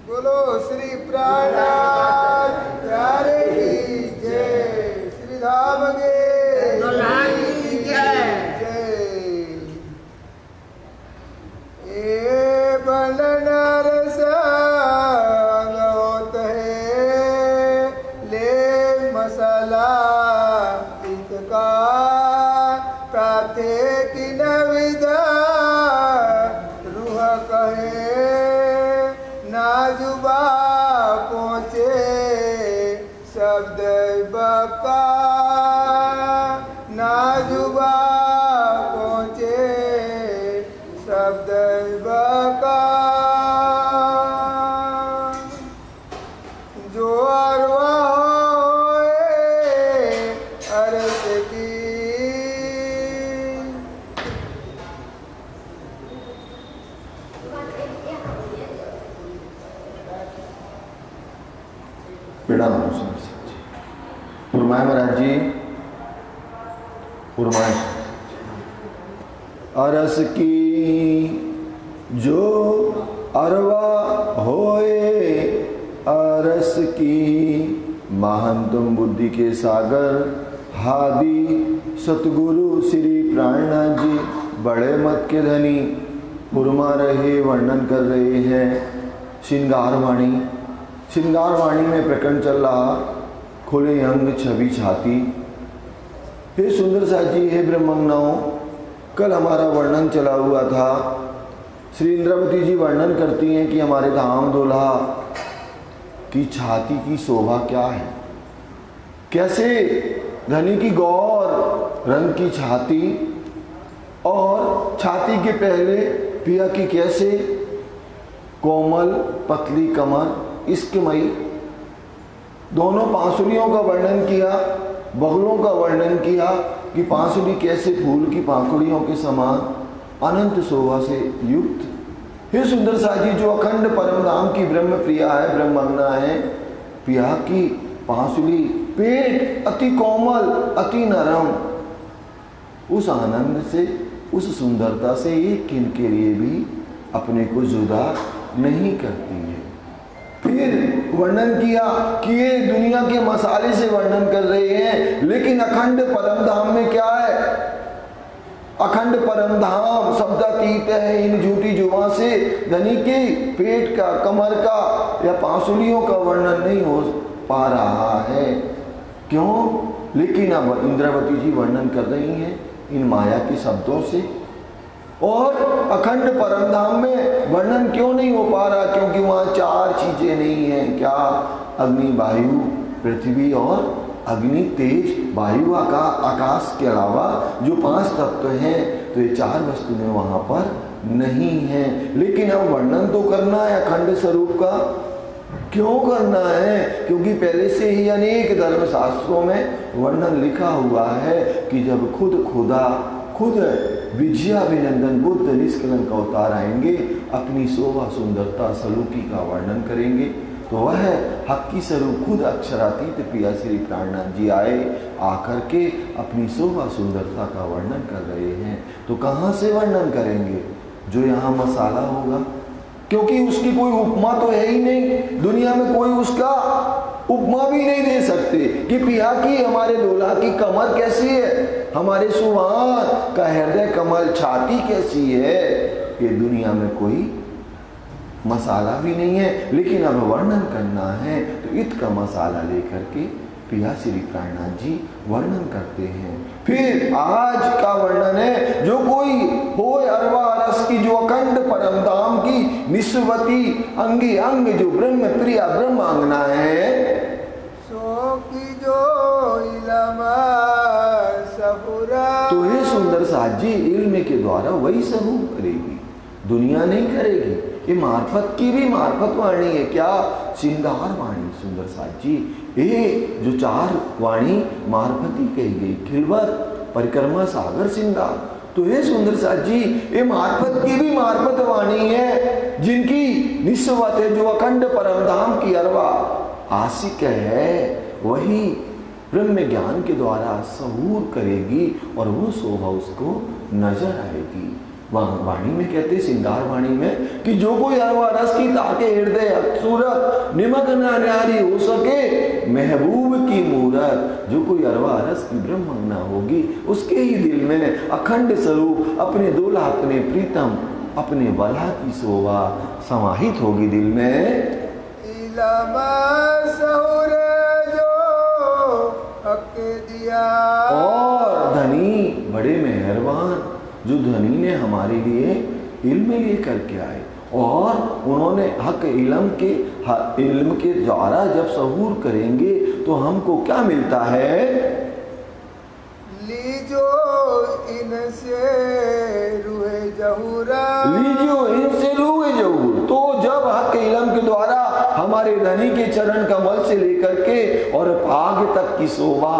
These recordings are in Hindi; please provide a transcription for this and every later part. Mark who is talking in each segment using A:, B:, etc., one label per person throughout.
A: बोलो श्री प्राणनाथ प्यारे की जय, श्री धाम की जय। ए बलनर संग होत है ले मसाला इतका प्राथे की नविदा रूह कहे नाजुबा पहुँचे शब्द बका नाजुबा पहुँचे शब्द बका जो अरवा होए अर्थ की
B: पेड़ा फरमाए महाराज जी, फरमाए अरस की जो अरवा होए अरस की, महान तुम बुद्धि के सागर हादी सतगुरु श्री प्राणनाथ जी बड़े मत के धनी फुरमा रहे, वर्णन कर रहे हैं श्रृंगार वाणी। श्रृंगार वाणी में प्रकरण चल रहा खुले अंग छवि छाती। हे सुंदर साथ जी, हे ब्रह्मंगनाओं, कल हमारा वर्णन चला हुआ था। श्री इंद्रावती जी वर्णन करती हैं कि हमारे धाम दूल्हा की छाती की शोभा क्या है, कैसे धनी की गौर रंग की छाती और छाती के पहले पिया की कैसे कोमल पतली कमर इश्कमयी। दोनों पांसुलियों का वर्णन किया, बगलों का वर्णन किया कि पांसुली कैसे फूल की पाखुड़ियों के समान अनंत शोभा से युक्त। हे सुंदर साजी, जो अखंड परम धाम की ब्रह्म प्रिया है, ब्रह्मंगना है, पिया की पांसुली पेट अति कोमल अति नरम, उस आनंद से उस सुंदरता से एक किन के लिए भी अपने को जुदा नहीं करती है। फिर वर्णन किया कि ये दुनिया के मसाले से वर्णन कर रहे हैं, लेकिन अखंड परम धाम में क्या है? अखंड परम धाम शब्दातीत है। इन झूठी जुबान से धनी के पेट का, कमर का या पांसुलियों का वर्णन नहीं हो पा रहा है। क्यों? लेकिन अब इंद्रावती जी वर्णन कर रही हैं इन माया के शब्दों से। और अखंड परम धाम में वर्णन क्यों नहीं हो पा रहा? क्योंकि वहाँ चार चीजें नहीं हैं। क्या? अग्नि, वायु, पृथ्वी और अग्नि, तेज, वायु, आकाश के अलावा जो पांच तत्व हैं, तो ये चार वस्तुएं वहाँ पर नहीं हैं। लेकिन अब वर्णन तो करना है अखंड स्वरूप का। क्यों करना है? क्योंकि पहले से ही अनेक धर्म शास्त्रों में वर्णन लिखा हुआ है कि जब खुद विजयाभिनंदन बुद्ध निष्कलंक अवतार आएंगे, अपनी शोभा सुंदरता सलूकी का वर्णन करेंगे, तो वह हक की स्वरूप खुद अक्षरातीत प्रिया श्री प्राणनाथ जी आए, आकर के अपनी शोभा सुंदरता का वर्णन कर रहे हैं। तो कहाँ से वर्णन करेंगे? जो यहाँ मसाला होगा, क्योंकि उसकी कोई उपमा तो है ही नहीं। दुनिया में कोई उसका उपमा भी नहीं दे सकते कि पिया की, हमारे दूल्हा की कमर कैसी है, हमारे सुहान का हृदय कमल छाती कैसी है, ये दुनिया में कोई मसाला भी नहीं है। लेकिन अब वर्णन करना है तो इत का मसाला लेकर के पिया श्री प्राणनाथ जी वर्णन करते हैं। फिर आज का वर्णन है, जो कोई हो अरवा रस की, जो अखंड परम धाम की निस्वती अंगी अंग, जो ब्रह्म प्रिया ब्रह्मांगना है,
A: सो की जो इलमा सबुरा।
B: तो ये सुंदर साथ जी इल्म के द्वारा वही सहूर करेगी, दुनिया नहीं करेगी। ये मार्फत की भी मार्फत वाणी है। क्या? श्रृंगार वाणी। सुंदर साथ जी, ये जो चार वाणी मार्फती कही गई, खिलवत, परिक्रमा, सागर, श्रृंगार, तो ये सुंदर साथ जी ये मार्फत की भी मार्फत वाणी है, जिनकी निस्वत है, जो अखंड परम धाम की अरवा आशिक है, वही ब्रह्म ज्ञान के द्वारा सहूर करेगी और वो शोभा उसको नजर आएगी। वाणी में कहते श्रृंगार वाणी में कि जो कोई अरवा रस की ताके हृदय सूरत निमक न न्यारी हो सके महबूब की मूरत। जो कोई अरवा रस की ब्रह्मंगना होगी उसके ही दिल में अखंड स्वरूप अपने दूल्हा अपने प्रीतम अपने वल्हा की शोभा समाहित होगी दिल में। और धनी बड़े मेहरबान जो धनी ने हमारे लिए इल्म लेकर के आए और उन्होंने हक इल्म के द्वारा जब सहूर करेंगे तो हमको क्या मिलता है?
A: लीजो इनसे रूहे जहूरा,
B: लीजो इनसे रूहे जहूर। तो जब हक इल्म के द्वारा हमारे धनी के चरण कमल से लेकर के और आगे तक की शोभा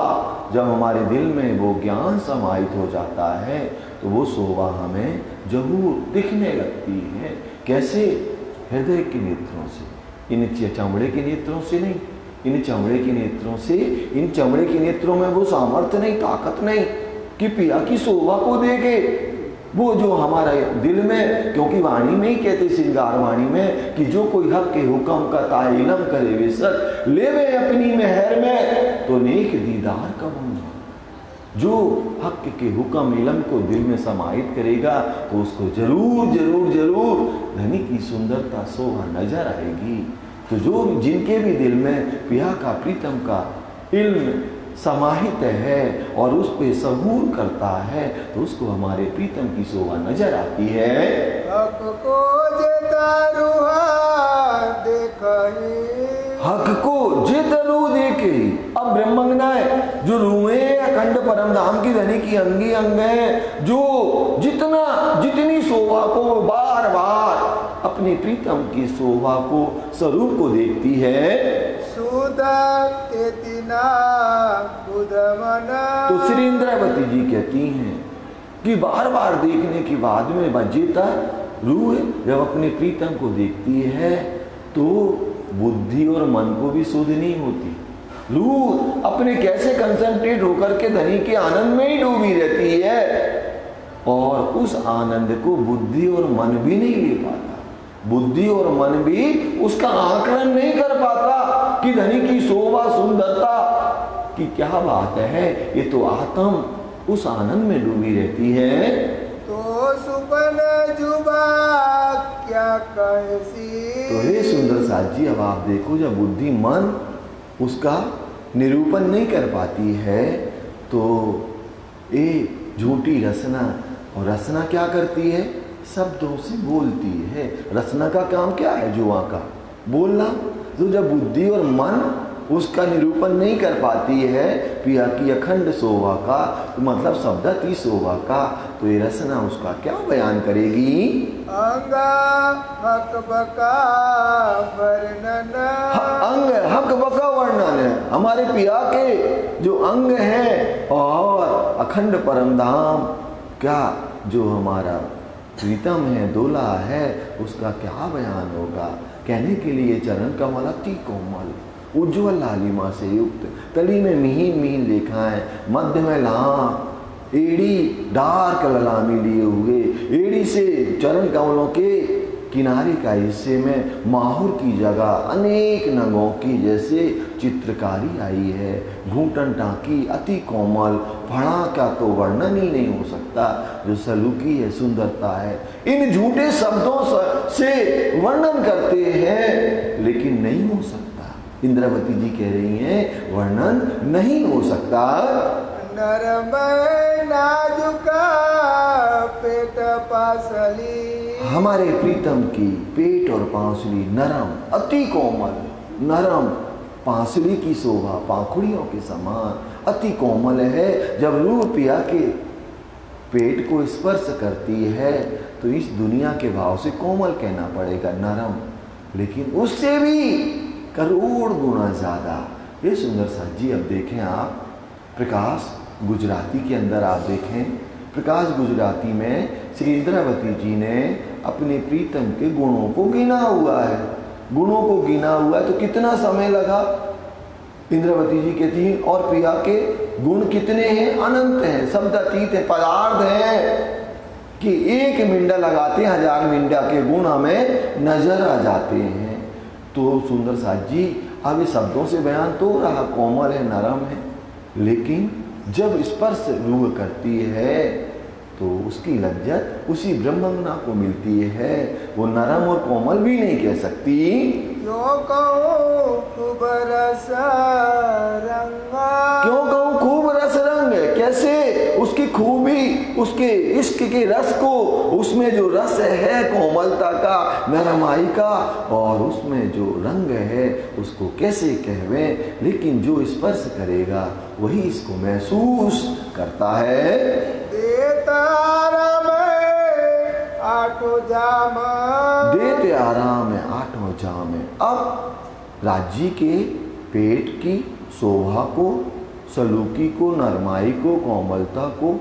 B: जब हमारे दिल में वो ज्ञान समाहित हो जाता है तो वो शोभा हमें जहूर दिखने लगती है। कैसे? हृदय के नेत्रों से, इन चमड़े के नेत्रों से नहीं। इन चमड़े के नेत्रों से, इन चमड़े के नेत्रों में वो सामर्थ्य नहीं, ताकत नहीं कि पिया की शोभा को देखे। वो जो हमारा दिल में, क्योंकि वाणी में ही कहते श्रृंगार वाणी में कि जो कोई हक के हुक्म का ताइलम करे बेसर लेवे अपनी मेहर में तो नेक दीदार कब होना। जो हक के हुक्म इलम को दिल में समाहित करेगा तो उसको जरूर जरूर जरूर धनी की सुंदरता शोभा नजर आएगी। तो जो जिनके भी दिल में पिया का प्रीतम का इल्म समाहित है और उस पे सहूर करता है तो उसको हमारे प्रीतम की शोभा नजर आती है।
A: हक को जेता रूहा देखहि,
B: हक को जितनु देखे। अब ब्रह्मंगनाएं जो रूहे अखंड परम धाम की धनी की अंगी अंग है, जो जितनी शोभा को बार बार अपने प्रीतम की शोभा को स्वरूप को देखती है तो श्री इंद्रावती जी कहती हैं कि बार बार देखने के बाद में बजेता रूह जब अपने प्रीतम को देखती है तो बुद्धि और मन को भी सुध नहीं होती। रूह अपने कैसे कंसंट्रेट होकर के धनी के आनंद में ही डूबी रहती है और उस आनंद को बुद्धि और मन भी नहीं ले पाता। बुद्धि और मन भी उसका आकलन नहीं कर पाता कि धनी की शोभा सुंदरता की क्या बात है। ये तो आत्म उस आनंद में डूबी रहती है।
A: तो सुपन जुबा क्या कैसी।
B: तो हे सुंदर साथ जी, अब आप देखो जब बुद्धि मन उसका निरूपण नहीं कर पाती है तो ये झूठी रचना, और रचना क्या करती है? शब्दों से बोलती है। रचना का काम क्या है? जुआ का बोलना। तो जब बुद्धि और मन उसका निरूपण नहीं कर पाती है पिया की अखंड शोभा का, तो मतलब शब्दाती शोभा का, तो ये रचना उसका क्या बयान करेगी?
A: अंगा हक बका वर्णन।
B: अंग हक बका वर्णन है हमारे पिया के जो अंग हैं और अखंड परम धाम क्या जो हमारा प्रीतम है, दूल्हा है, उसका क्या बयान होगा। कहने के लिए चरण कमल अति कोमल उज्ज्वल लालिमा से युक्त, तली में मिहीन मिहीन रेखाएं, मध्य में लाम, एड़ी डार्क ललामी लिए हुए, एड़ी से चरण कमलों के किनारे का हिस्से में माहुर की जगह अनेक नगों की जैसे चित्रकारी आई है। घूंटन टाँकी अति कोमल, फड़ा का तो वर्णन ही नहीं हो सकता। जो सलूकी है, सुंदरता है, इन झूठे शब्दों से वर्णन करते हैं लेकिन नहीं हो सकता। इंद्रावती जी कह रही हैं वर्णन नहीं हो सकता।
A: नरम नाजुका पेट पासली।
B: हमारे प्रीतम की पेट और पांसुली नरम, अति कोमल, नरम पांसुली की शोभा पाखुड़ियों के समान अति कोमल है। जब रूह पिया के पेट को स्पर्श करती है तो इस दुनिया के भाव से कोमल कहना पड़ेगा, नरम, लेकिन उससे भी करोड़ गुना ज्यादा। ये सुंदर साथ जी, अब देखें आप प्रकाश गुजराती के अंदर आप देखें, प्रकाश गुजराती में श्री इंद्रावती जी ने अपने प्रीतम के गुणों को गिना हुआ है। गुणों को गिना हुआ है तो कितना समय लगा? इंद्रावती जी कहती हैं और पिया के गुण कितने हैं? अनंत हैं, शब्दातीत है, पदार्थ हैं। कि एक मिंडा लगाते 1000 मिंडा के गुण हमें नजर आ जाते हैं। तो सुंदर साथ जी अब इस शब्दों से बयान तो रहा कोमल है, नरम है, लेकिन जब स्पर्श रूह करती है तो उसकी लज्जत उसी ब्रह्मंगना को मिलती है। वो नरम और कोमल भी नहीं कह सकती।
A: क्यों कहूँ खूब रस रंगा,
B: क्यों कहूँ खूब रस रंग है, कैसे उसकी खूबी, उसके इश्क के रस को, उसमें जो रस है कोमलता का, नरमाई का, और उसमें जो रंग है उसको कैसे कहवें। लेकिन जो स्पर्श करेगा वही इसको महसूस करता है।
A: देता आराम आठों जाम,
B: देते आराम है 8 जाम। अब राज्य के पेट की शोभा को, सलूकी को, नरमाई को, कोमलता को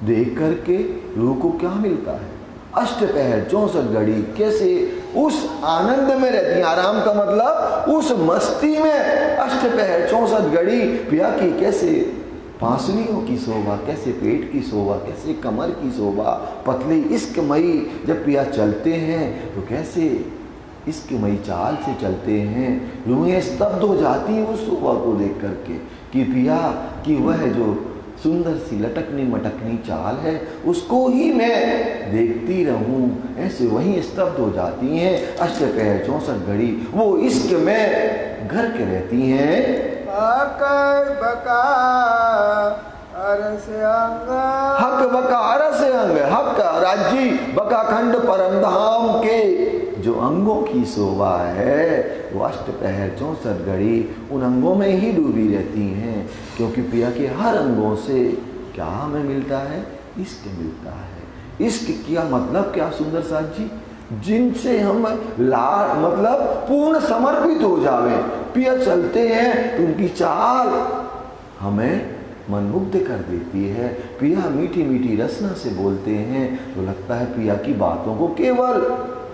B: देख करके रूह को क्या मिलता है? अष्टपहर 64 घड़ी कैसे उस आनंद में रहती है। आराम का मतलब उस मस्ती में अष्टपहर 64 घड़ी पिया की कैसे पांसलियों की शोभा, कैसे पेट की शोभा, कैसे कमर की शोभा, पतली इश्कमयी जब पिया चलते हैं तो कैसे इश्कमयी चाल से चलते हैं। रूहें स्तब्ध हो जाती हैं उस शोभा को देख करके कि पिया की वह जो सुंदर सी लटकनी मटकनी चाल है उसको ही मैं देखती रहूं, ऐसे वहीं स्तब्ध हो जाती हैं। अष्टपहर 64 घड़ी वो इश्क में घर के रहती हैं।
A: हक बका अरस अंग,
B: हक बका अरस अंग, हक राज्य बका खंड परम धाम के जो अंगों की शोभा है वो अष्टपहर 64 घड़ी उन अंगों में ही डूबी रहती हैं। क्योंकि पिया के हर अंगों से क्या हमें मिलता है? इश्क मिलता है। इश्क क्या मतलब क्या सुंदर साथ जी? जिनसे हम मतलब पूर्ण समर्पित हो जावे। पिया चलते हैं तो उनकी चाल हमें मनमुग्ध कर देती है। पिया मीठी मीठी रसना से बोलते हैं तो लगता है पिया की बातों को केवल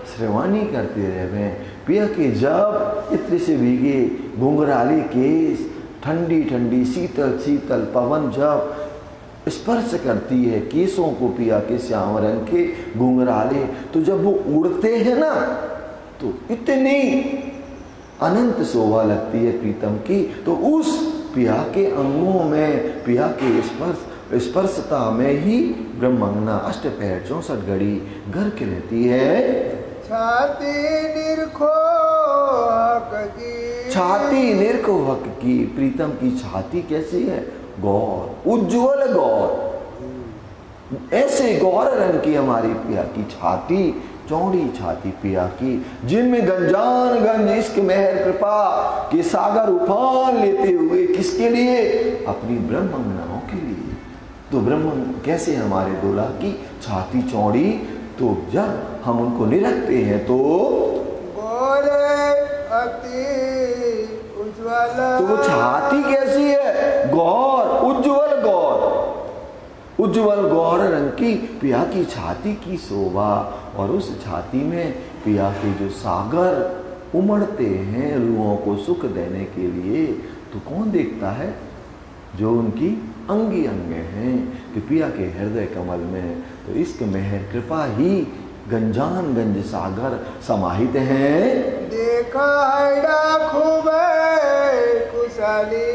B: श्रवणी करते रहे। पिया के जब इत्र से भीगे घुंघराले केस, ठंडी ठंडी शीतल शीतल पवन जब स्पर्श करती है केसों को पिया के श्याम रंग के घुंघराले, तो जब वो उड़ते हैं ना तो इतनी अनंत शोभा लगती है प्रीतम की। तो उस पिया के अंगों में, पिया के स्पर्शता में ही ब्रह्मंगना अष्टपहर 64 घड़ी घर के रहती है।
A: छाती निरखो हक की,
B: छाती निरखो हक की, प्रीतम की छाती कैसी है? गौर, उज्ज्वल गौर, ऐसे गौर रंग की हमारी पिया की छाती, चौड़ी छाती पिया की, जिनमें गंजान गंज इश्क मेहर कृपा के सागर उफान लेते हुए किसके लिए? अपनी ब्रह्मंगनाओं के लिए। तो ब्रह्म कैसे हमारे दूल्हा की छाती चौड़ी, तो जब हम उनको निरखते हैं तो
A: गोरे अति उज्ज्वल,
B: तो वो छाती कैसी है? गौर, उज्ज्वल गौर, उज्ज्वल गौर रंग की पिया की छाती की शोभा। और उस छाती में पिया के जो सागर उमड़ते हैं रूहों को सुख देने के लिए, तो कौन देखता है? जो उनकी अंगी अंग हैं कि पिया के हृदय कमल में तो इसके मेहर कृपा ही गंजान गंज सागर समाहित हैं।
A: देखा हैड़ा खूब खुशहाली,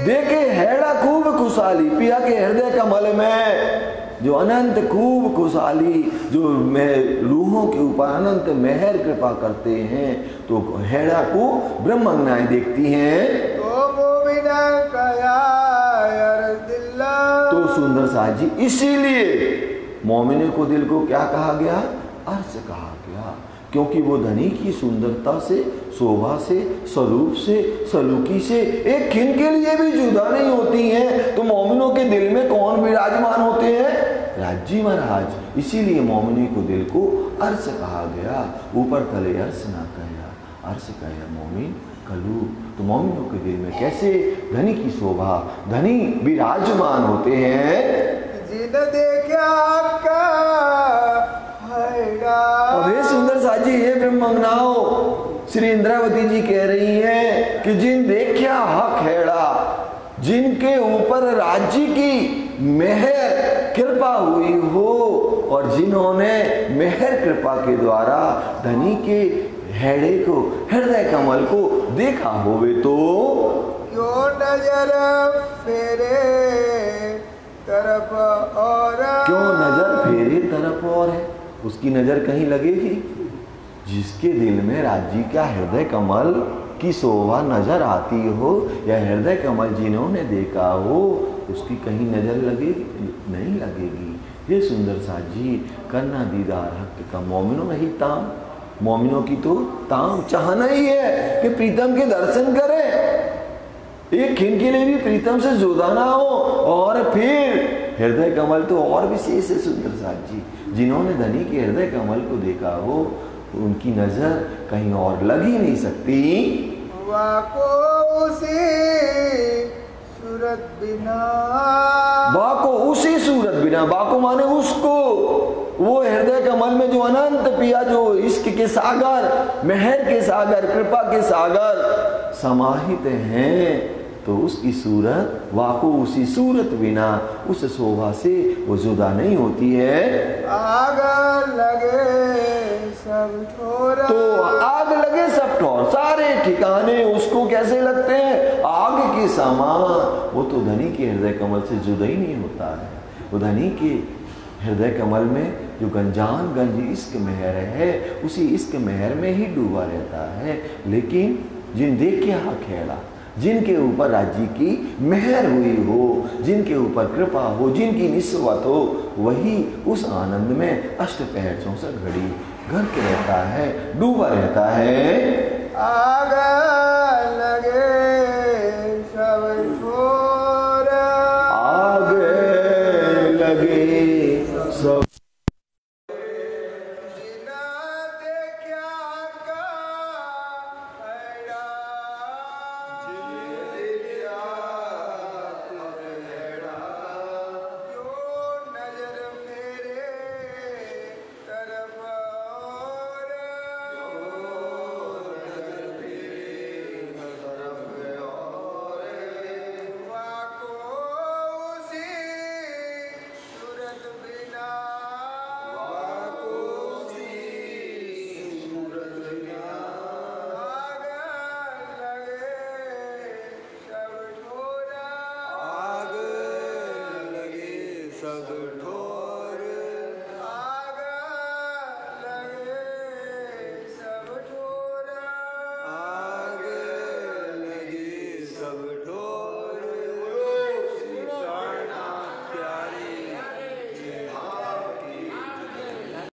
B: देखे हैड़ा खूब खुशहाली, पिया के हृदय कमल में जो अनंत खूब खुशहाली, जो रूहों के ऊपर अनंत मेहर कृपा करते हैं, तो हैड़ा को ब्रह्मंगनाएं देखती हैं। तो सुंदर साथ जी इसीलिए मोमिने को दिल को क्या कहा गया? अर्श कहा गया, क्योंकि वो धनी की सुंदरता से, शोभा से, स्वरूप से, सलूकी से एक खिन के लिए भी जुदा नहीं होती हैं। तो मोमिनों के दिल में कौन विराजमान होते हैं? राज्जी महाराज। इसीलिए मोमिनी को दिल को अर्श कहा गया। ऊपर तले अर्श ना कहा, अर्श कहा मोमिन कलू। तो मोमिनों के दिल में कैसे धनी की शोभा, धनी विराजमान होते हैं।
A: जिन देखा
B: अबे सुंदर साजी, ये ब्रह्मंगनाओ श्री इंद्रावती जी कह रही हैं कि जिन देखा हक हैड़ा, जिनके ऊपर राज्य की मेहर कृपा हुई हो और जिन्होंने मेहर कृपा के द्वारा धनी के हेड़े को, हृदय कमल को देखा होवे तो
A: क्यों नजर फेरे तरफ और,
B: क्यों नजर फेरे तरफ और है, उसकी नजर कहीं लगेगी। जिसके दिल में राज्य का हृदय कमल की शोभा नजर आती हो या हृदय कमल जिन्होंने देखा हो, उसकी कहीं नजर लगेगी? नहीं लगेगी। ये सुंदर साजी करना दीदार हक का मोमिनो नहीं ताम, मोमिनों की तो ताम चाहना ही है कि प्रीतम के दर्शन करें, एक खिन के लिए भी प्रीतम से जुदा ना हो। और फिर हृदय कमल तो और विशेष है सुंदर साजी, जिन्होंने धनी के हृदय कमल को देखा हो उनकी नजर कहीं और लग ही नहीं सकती।
A: वाको उसी सूरत बिना,
B: बाको उसी सूरत बिना, बाको माने उसको, वो हृदय कमल में जो अनंत पिया, जो इश्क के सागर, मेहर के सागर, कृपा के सागर समाहित हैं, तो उसकी सूरत वाको उसी सूरत बिना, उस शोभा से वो जुदा नहीं होती है।
A: आग लगे सब ठोर,
B: तो आग लगे सब ठोर, सारे ठिकाने उसको कैसे लगते हैं? आग के समान। वो तो धनी के हृदय कमल से जुदा ही नहीं होता है। वो धनी के हृदय कमल में जो गंजान गंज इश्क मेहर है, उसी इश्क मेहर में ही डूबा रहता है। लेकिन जिन देख के हा खेड़ा, जिनके ऊपर राज्य की मेहर हुई हो, जिनके ऊपर कृपा हो, जिनकी निस्वत हो, वही उस आनंद में अष्टपहर 64 घड़ी घर के रहता है, डूबा रहता है।
A: आग